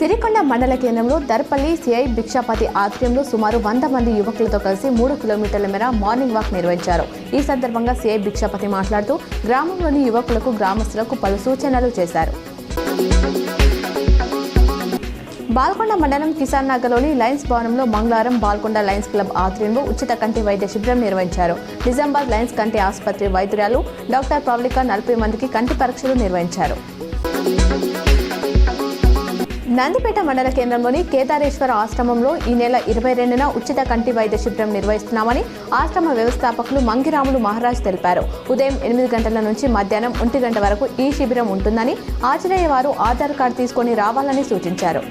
సిరికొండ మండల కేంద్రంలో దర్పల్లి సిఐ భిక్షాపతి ఆధ్వర్యంలో సుమారు 100 మంది యువకులతో కలిసి 3 కిలోమీటర్ల మేర మార్నింగ్ వాక్ నిర్వహించారు. ఈ సందర్భంగా సిఐ భిక్షాపతి మాట్లాడుతూ గ్రామంలోని యువకులకు గ్రామస్తులకు పలు సూచనలు చేశారు. బాల్కొండ మండలం కిసాన్ నగర్లోని లయన్స్ భవనంలో మంగళవారం బాల్కొండ లయన్స్ క్లబ్ ఆధ్వర్యంలో ఉచిత కంటి వైద్య శిబిరం నిర్వహించారు. నిజామాబాద్ లయన్స్ కంటి ఆసుపత్రి వైద్యురాలు డాక్టర్ పవలిక 40 మందికి కంటి పరీక్షలు నిర్వహించారు. నందిపేట మండల కేంద్రంలోని కేదారేశ్వర ఆశ్రమంలో ఈ నెల 22న ఉచిత కంటి వైద్య శిబిరం నిర్వహిస్తున్నామని ఆశ్రమ వ్యవస్థాపకులు మంగిరాములు మహారాజ్ తెలిపారు. ఉదయం 8 గంటల నుంచి మధ్యాహ్నం 1 గంట వరకు ఈ శిబిరం ఉంటుందని, హాజరయ్యే వారు ఆధార్ కార్డు తీసుకొని రావాలని సూచించారు.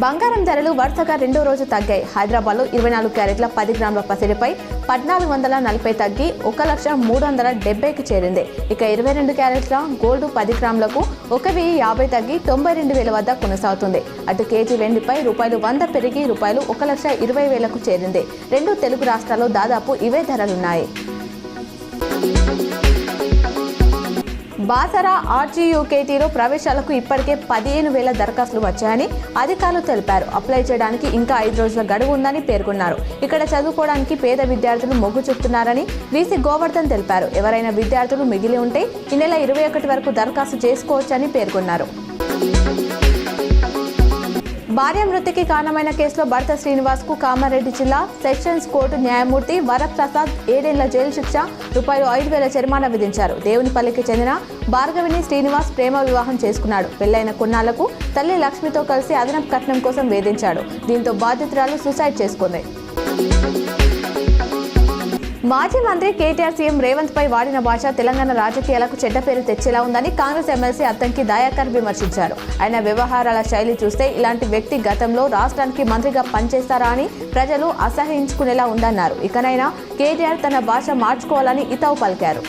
బంగారం ధరలు వరుసగా రెండో రోజు తగ్గాయి. హైదరాబాద్లో 24 క్యారెట్ల 10 గ్రాముల పసిడిపై 1440 తగ్గి 1,370కి చేరింది. ఇక 22 క్యారెట్ల గోల్డ్ 10 గ్రాములకు 1,050 తగ్గి 92,000 వద్ద కొనసాగుతుంది. అటు కేజీ వెండిపై రూపాయలు 100 పెరిగి రూపాయలు 1,20,000కు చేరింది. రెండు తెలుగు రాష్ట్రాల్లో దాదాపు ఇవే ధరలున్నాయి. బాసరా ఆర్జీయూకేటీలో ప్రవేశాలకు ఇప్పటికే 15,000 దరఖాస్తులు వచ్చాయని అధికారులు తెలిపారు. అప్లై చేయడానికి ఇంకా 5 రోజుల గడువు ఉందని పేర్కొన్నారు. ఇక్కడ చదువుకోవడానికి పేద విద్యార్థులు మొగ్గు చూపుతున్నారని వీసీ గోవర్ధన్ తెలిపారు. ఎవరైనా విద్యార్థులు మిగిలి ఉంటే ఈ నెల 21 వరకు దరఖాస్తు చేసుకోవచ్చని పేర్కొన్నారు. భార్య మృతికి కారణమైన కేసులో భర్త శ్రీనివాస్ కు కామారెడ్డి జిల్లా సెషన్స్ కోర్టు న్యాయమూర్తి వరప్రసాద్ 7 ఏళ్ల జైలు శిక్ష, రూపాయలు 5,000 జరిమానా విధించారు. దేవునిపల్లికి చెందిన భార్గవిని శ్రీనివాస్ ప్రేమ వివాహం చేసుకున్నాడు. పెళ్లైన కొన్నాళ్లకు తల్లి లక్ష్మితో కలిసి అదనపు కట్నం కోసం వేధించాడు. దీంతో బాధితురాలు సూసైడ్ చేసుకుంది. మాజీ మంత్రి కేటీఆర్ సీఎం రేవంత్ పై వాడిన భాష తెలంగాణ రాజకీయాలకు చెడ్డ పేరు తెచ్చేలా ఉందని కాంగ్రెస్ ఎమ్మెల్సీ అద్దంకి దయాకర్ విమర్శించారు. ఆయన వ్యవహారాల శైలి చూస్తే ఇలాంటి వ్యక్తి గతంలో రాష్ట్రానికి మంత్రిగా పనిచేస్తారా అని ప్రజలు అసహ్యించుకునేలా ఉందన్నారు. ఇకనైనా కేటీఆర్ తన భాష మార్చుకోవాలని హితవు పలికారు.